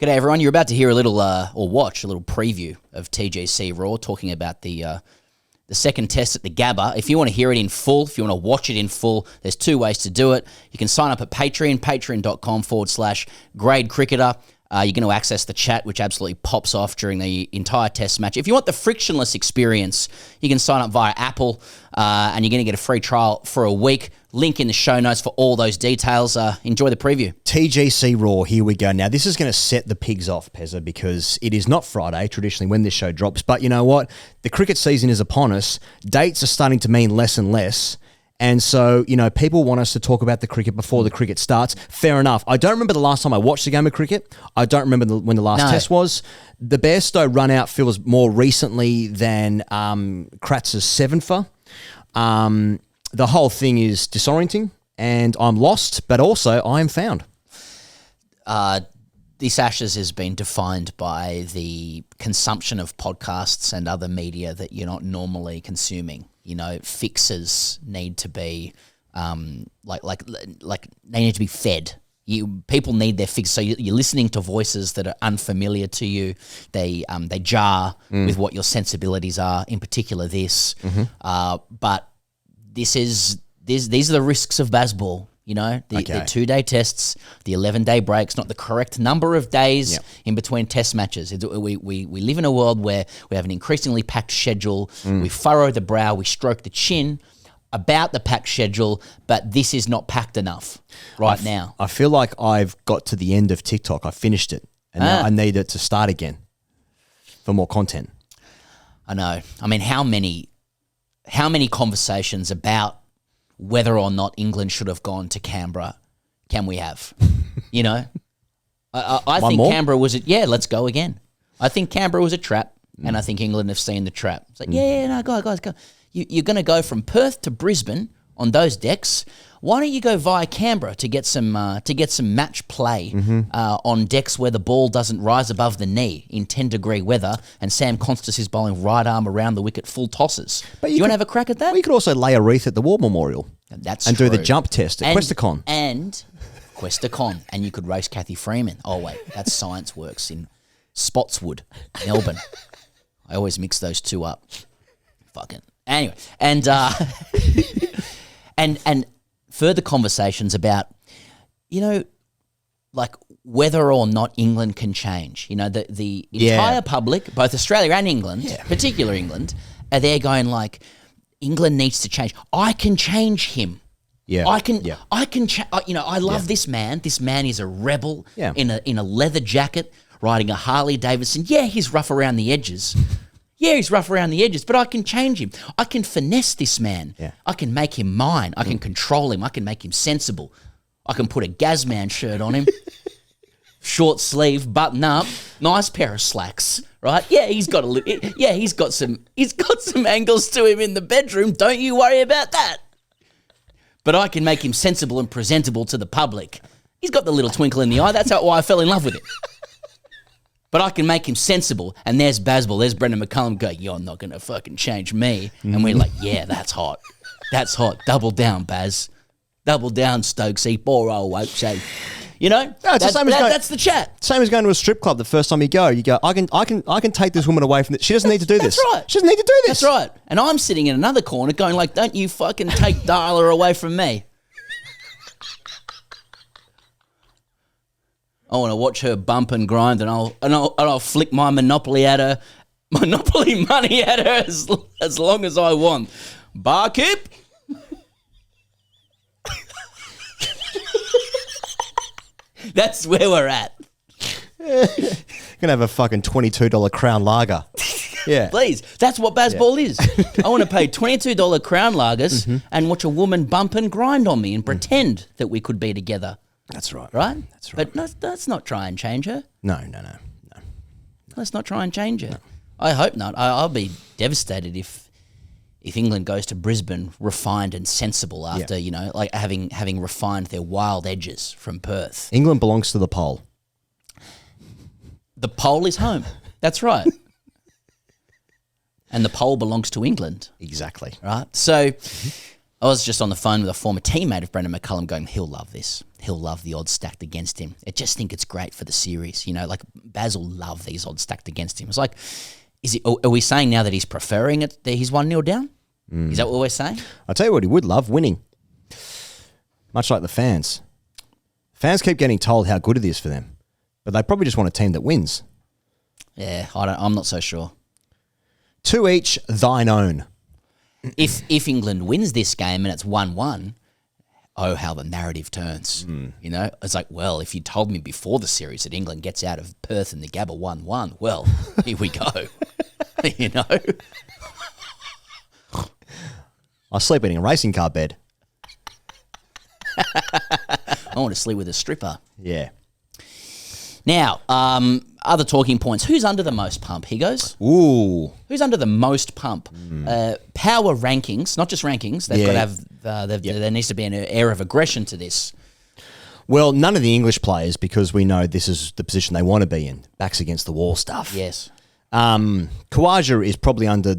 G'day everyone, you're about to hear a little, or watch a little preview of TGCRaw talking about the second test at the Gabba. If you want to hear it in full, if you want to watch it in full, there's two ways to do it. You can sign up at Patreon, patreon.com/gradecricketer. You're going to access the chat, which absolutely pops off during the entire test match. If you want the frictionless experience, you can sign up via Apple, and you're going to get a free trial for a week. Link in the show notes for all those details. Enjoy the preview. TGCRaw, here we go. Now, this is going to set the pigs off, Pezza, because it is not Friday, traditionally, when this show drops. But you know what? The cricket season is upon us. Dates are starting to mean less and less. And so, you know, people want us to talk about the cricket before the cricket starts. Fair enough. I don't remember the last time I watched a game of cricket. I don't remember when the last test was. The Bairstow run out feels more recently than Kratz's 7-fer. The whole thing is disorienting, and I'm lost, but also I am found. This Ashes has been defined by the consumption of podcasts and other media that you're not normally consuming. You know, fixes need to be like they need to be fed. People need their fix. So you're listening to voices that are unfamiliar to you. They jar with what your sensibilities are. In particular, this. But these are the risks of Bazball. You know, the 2-day tests, the 11-day breaks, not the correct number of days in between test matches. We live in a world where we have an increasingly packed schedule. We furrow the brow, we stroke the chin about the packed schedule, but this is not packed enough now. I feel like I've got to the end of TikTok. I finished it, and now I need it to start again for more content. I know. I mean, how many conversations about whether or not England should have gone to Canberra can we have? You know? I think more? Canberra was let's go again. I think Canberra was a trap, and I think England have seen the trap. It's like, guys, go. You're going to go from Perth to Brisbane on those decks. Why don't you go via Canberra to get some match play on decks where the ball doesn't rise above the knee in 10-degree weather, and Sam Constas is bowling right arm around the wicket full tosses. But you want to have a crack at that? Well, you could also lay a wreath at the War Memorial. That's and true. Do the jump test at Questacon. And you could race Kathy Freeman. Oh wait, that's Science Works in Spotswood, Melbourne. I always mix those two up. Fucking anyway, and further conversations about, you know, like whether or not England can change. You know, the entire public, both Australia and England, particular England, are there going like, England needs to change. I can change him. Yeah, I can. You know, I love this man. This man is a rebel in a leather jacket, riding a Harley Davidson. Yeah, he's rough around the edges. But I can change him. I can finesse this man. Yeah. I can make him mine. I can control him. I can make him sensible. I can put a Gazman shirt on him, short sleeve, button up, nice pair of slacks. Right? Yeah, he's got some angles to him in the bedroom. Don't you worry about that. But I can make him sensible and presentable to the public. He's got the little twinkle in the eye. That's why I fell in love with him. But I can make him sensible. And there's Bazball, there's Brendan McCullum going, you're not going to fucking change me. And we're like, yeah, that's hot. That's hot. Double down, Baz. Double down, Stokesy. Poor old Woke. You know? No, it's the same as that's the chat. Same as going to a strip club the first time you go. You go, I can take this woman away from this. She doesn't need to do this. That's right. She doesn't need to do this. That's right. And I'm sitting in another corner going like, don't you fucking take Darla away from me. I want to watch her bump and grind, and I'll flick my monopoly money at her as long as I want. Barkeep. That's where we're at. Gonna have a fucking $22 Crown Lager. Yeah, please. That's what Bazball is. I want to pay $22 Crown Lagers and watch a woman bump and grind on me and pretend that we could be together. That's right. Right? That's right. But let's not try and change her. No. Let's not try and change her. No. I hope not. I'll be devastated if England goes to Brisbane refined and sensible after, you know, like having refined their wild edges from Perth. England belongs to the pole. The pole is home. That's right. And the pole belongs to England. Exactly. Right? So I was just on the phone with a former teammate of Brendan McCullum going, he'll love this. He'll love the odds stacked against him. I just think it's great for the series. You know, like Baz will love these odds stacked against him. It's like, are we saying now that he's preferring it, that he's 1-0 down? Is that what we're saying? I'll tell you what he would love, winning. Much like the fans. Fans keep getting told how good it is for them, but they probably just want a team that wins. Yeah, I'm not so sure. 2 each, thine own. If England wins this game and it's 1-1, oh, how the narrative turns. You know, it's like, well, if you told me before the series that England gets out of Perth and the Gabba 1-1, well, here we go. You know? I sleep in a racing car bed. I want to sleep with a stripper. Yeah. Now, other talking points. Who's under the most pump, Higgos? Ooh. Who's under the most pump? Power rankings, not just rankings. They've got to have, there needs to be an air of aggression to this. Well, none of the English players, because we know this is the position they want to be in. Backs against the wall stuff. Yes. Khawaja is probably under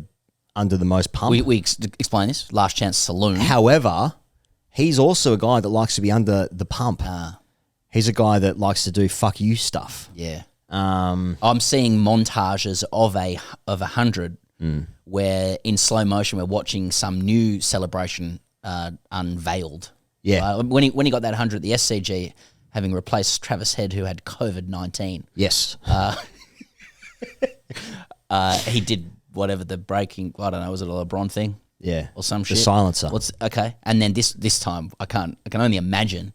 the most pump. We explain this. Last Chance Saloon. However, he's also a guy that likes to be under the pump. He's a guy that likes to do fuck you stuff. Yeah. I'm seeing montages of 100 where in slow motion we're watching some new celebration unveiled. Yeah. When he got that 100 at the SCG, having replaced Travis Head, who had COVID-19. Yes. He did whatever the breaking, I don't know, was it a LeBron thing? Yeah. Or some shit. The silencer. Okay. And then this time I can only imagine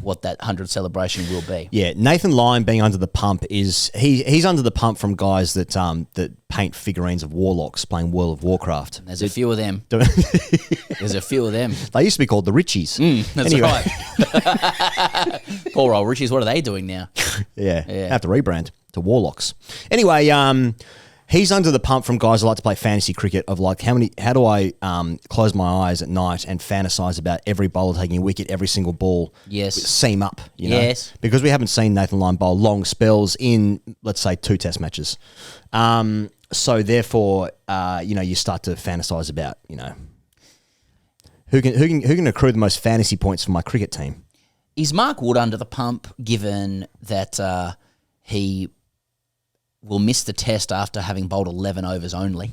what that 100 celebration will be. Yeah, Nathan Lyon being under the pump is he's under the pump from guys that paint figurines of warlocks playing World of Warcraft. There's a few of them. There's a few of them. They used to be called the Richies. That's right. Poor old Richies, what are they doing now? Yeah. They have to rebrand to warlocks. Anyway, he's under the pump from guys who like to play fantasy cricket of like, how do I close my eyes at night and fantasize about every bowler taking a wicket, every single ball, seam up, you know? Yes. Because we haven't seen Nathan Lyon bowl long spells in, let's say, 2 test matches. So therefore, you start to fantasize about, who can accrue the most fantasy points for my cricket team. Is Mark Wood under the pump given that he will miss the test after having bowled 11 overs only?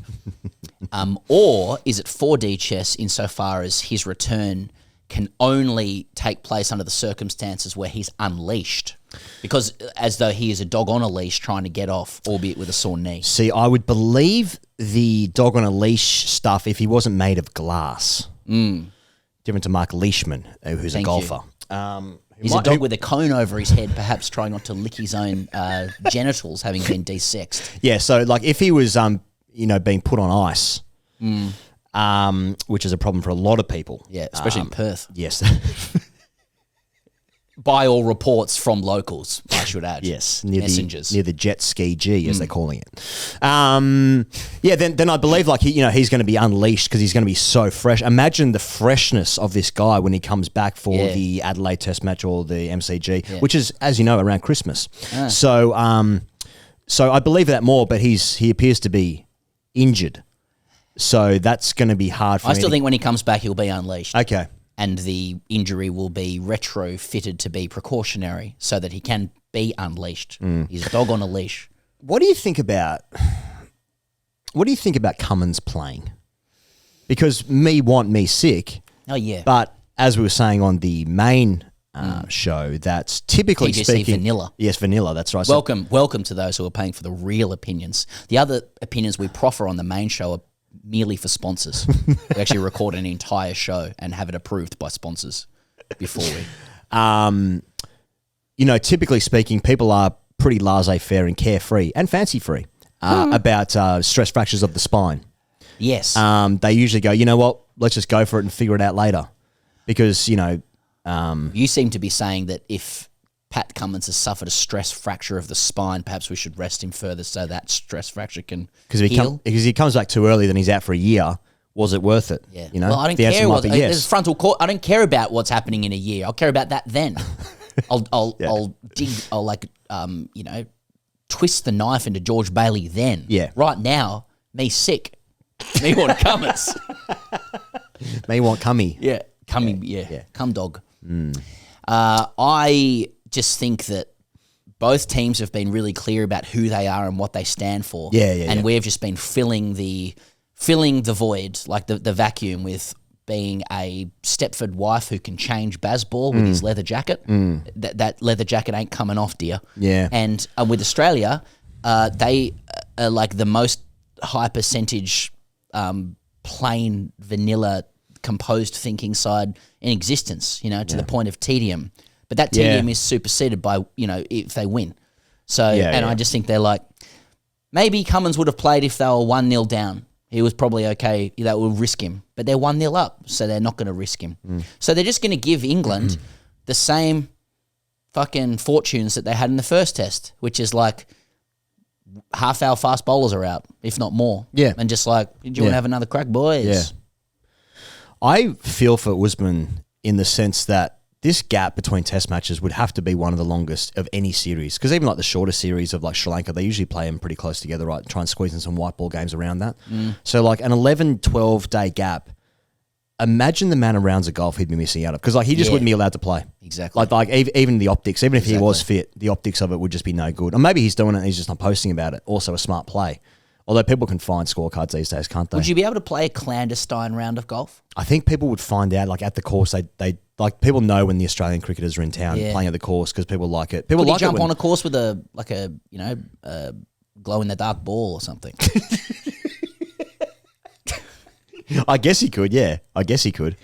Or is it 4D chess insofar as his return can only take place under the circumstances where he's unleashed? Because as though he is a dog on a leash trying to get off, albeit with a sore knee. See, I would believe the dog on a leash stuff if he wasn't made of glass. Different to Mark Leishman, who's a golfer. He's a dog with a cone over his head, perhaps trying not to lick his own genitals, having been desexed. Yeah, so like if he was, being put on ice, which is a problem for a lot of people. Yeah, especially in Perth. Yes. By all reports from locals, I should add. Yes, messengers near the jet ski G, as they're calling it. Then I believe like he's going to be unleashed because he's going to be so fresh. Imagine the freshness of this guy when he comes back for the Adelaide Test match or the MCG, which is, as you know, around Christmas. So I believe that more, but he appears to be injured, so that's going to be hard for me. I still think when he comes back, he'll be unleashed. Okay. And the injury will be retrofitted to be precautionary so that he can be unleashed. He's a dog on a leash. What do you think about Cummins playing? Because me want me sick. Oh, yeah. But as we were saying on the main show, that's typically TGC speaking... vanilla. Yes, vanilla, that's right. Welcome to those who are paying for the real opinions. The other opinions we proffer on the main show are merely for sponsors. We actually record an entire show and have it approved by sponsors before we... typically speaking, people are pretty laissez-faire and carefree and fancy-free about stress fractures of the spine. Yes. They usually go, you know what, let's just go for it and figure it out later. Because, you seem to be saying that if Pat Cummins has suffered a stress fracture of the spine, perhaps we should rest him further so that stress fracture can heal. Because he comes back too edig, then he's out for a year. Was it worth it? Yeah. Well, I don't care. There's frontal cord. I don't care about what's happening in a year. I'll care about that then. I'll twist the knife into George Bailey then. Yeah. Right now, me sick. Me want Cummins. May want cummy. Yeah, cum. Yeah, cum dog. I just think that both teams have been really clear about who they are and what they stand for. And we've just been filling the void, like the vacuum, with being a Stepford wife who can change Bazball with his leather jacket. That leather jacket ain't coming off, dear. Yeah. And with Australia, they are like the most high percentage plain vanilla composed thinking side in existence, to the point of tedium. But that tedium is superseded by, if they win. So, I just think they're like, maybe Cummins would have played if they were 1-0 down. He was probably okay. That would risk him. But they're 1-0 up, so they're not going to risk him. So they're just going to give England the same fucking fortunes that they had in the first test, which is like half our fast bowlers are out, if not more. Yeah. And just like, do you want to have another crack, boys? Yeah. I feel for Usman in the sense that this gap between test matches would have to be one of the longest of any series. Because even like the shorter series of like Sri Lanka, they usually play them pretty close together, right? Try and squeeze in some white ball games around that. So like an 11, 12 day gap, imagine the amount of rounds of golf he'd be missing out of. Because like he just wouldn't be allowed to play. Exactly. Like even the optics, even if he was fit, the optics of it would just be no good. Or maybe he's doing it and he's just not posting about it. Also a smart play. Although people can find scorecards these days, can't they? Would you be able to play a clandestine round of golf? I think people would find out, like at the course, they like people know when the Australian cricketers are in town playing at the course because people like it. People Could like he jump it on a course with a glow in the dark ball or something? I guess he could. Yeah, I guess he could.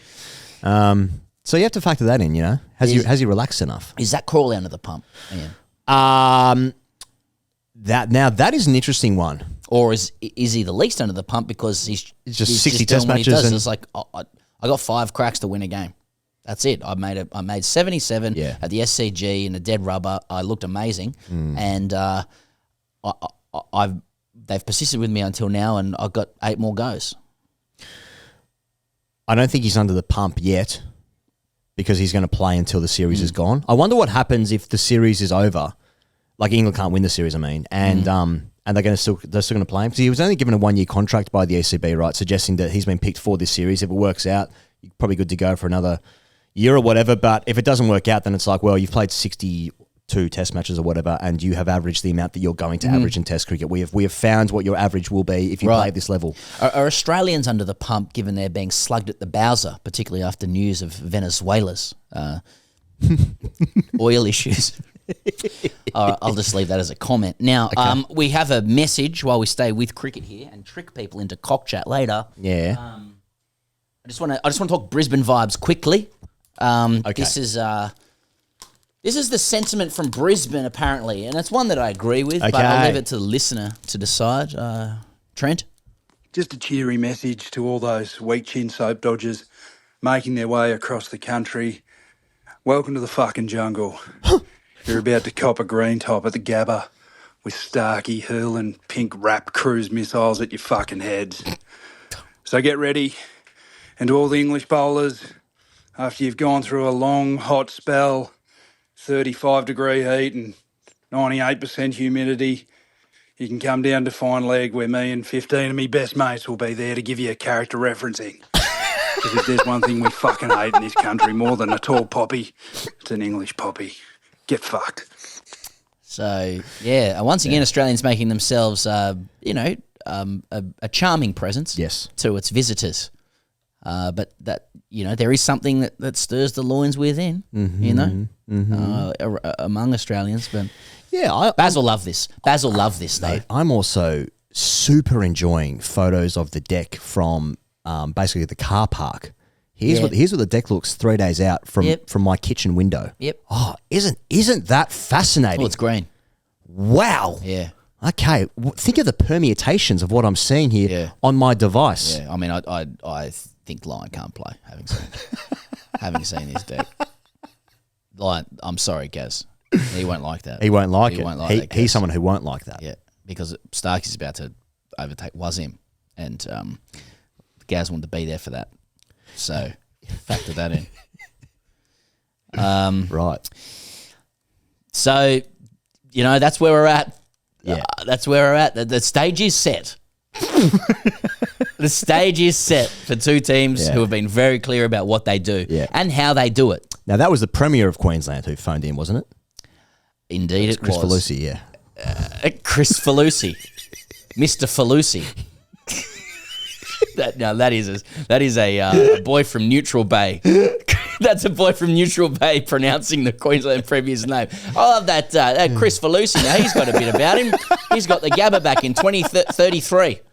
So you have to factor that in. Has he relaxed enough? Is that crawl out of the pump? Yeah. That is an interesting one. Or is he the least under the pump because he's just 60 test doing what he matches does? and- It's like I got 5 cracks to win a game. That's it. I made 77 at the SCG in a dead rubber. I looked amazing, and they've persisted with me until now, and I've got 8 more goes. I don't think he's under the pump yet because he's going to play until the series is gone. I wonder what happens if the series is over. Like England can't win the series, and they're still going to play him because he was only given a 1-year contract by the ECB, right? Suggesting that he's been picked for this series. If it works out, you're probably good to go for another year or whatever. But if it doesn't work out, then it's like, well, you've played 62 test matches or whatever, and you have averaged the amount that you're going to average in Test cricket. We have found what your average will be if you play at this level. Are Australians under the pump given they're being slugged at the Bowser, particularly after news of Venezuela's oil issues? All right, I'll just leave that as a comment. Now, we have a message while we stay with cricket here and trick people into cock chat later. Yeah. I just want to talk Brisbane vibes quickly. Okay. This is the sentiment from Brisbane apparently, and it's one that I agree with. But I'll leave it to the listener to decide. Trent, just a cheery message to all those weak chin soap dodgers making their way across the country. Welcome to the fucking jungle. You're about to cop a green top at the Gabba with Starkey hurling pink wrap cruise missiles at your fucking heads. So get ready. And to all the English bowlers, after you've gone through a long, hot spell, 35-degree heat and 98% humidity, you can come down to fine leg where me and 15 of me best mates will be there to give you a character referencing. Because if there's one thing we fucking hate in this country more than a tall poppy, it's an English poppy. Get fucked. So, once again, Australians making themselves, a charming presence to its visitors. But that, there is something that stirs the loins within, among Australians. But Baz will love this. Baz will love this, though. I'm also super enjoying photos of the deck from basically the car park. Here's what the deck looks 3 days out from my kitchen window. Yep. Oh, isn't that fascinating? Oh, it's green. Wow. Yeah. Okay. Think of the permutations of what I'm seeing here on my device. Yeah. I mean, I think Lion can't play. Having seen his deck. Lion, I'm sorry, Gaz. He won't like that. He won't like it. Won't like that, he's someone who won't like that. Yeah, because Starkey's about to overtake Wazim, and Gaz wanted to be there for that. So factor that in. Right. So, that's where we're at. Yeah. That's where we're at. The stage is set. The stage is set for two teams who have been very clear about what they do and how they do it. Now, that was the Premier of Queensland who phoned in, wasn't it? Indeed, it Chris was. Falusi, yeah. Chris Falusi. Mr. Falusi. That is a boy from Neutral Bay. That's a boy from Neutral Bay pronouncing the Queensland Premier's name. I love that Chris Falusi. Now, he's got a bit about him. He's got the Gabba back in 2033.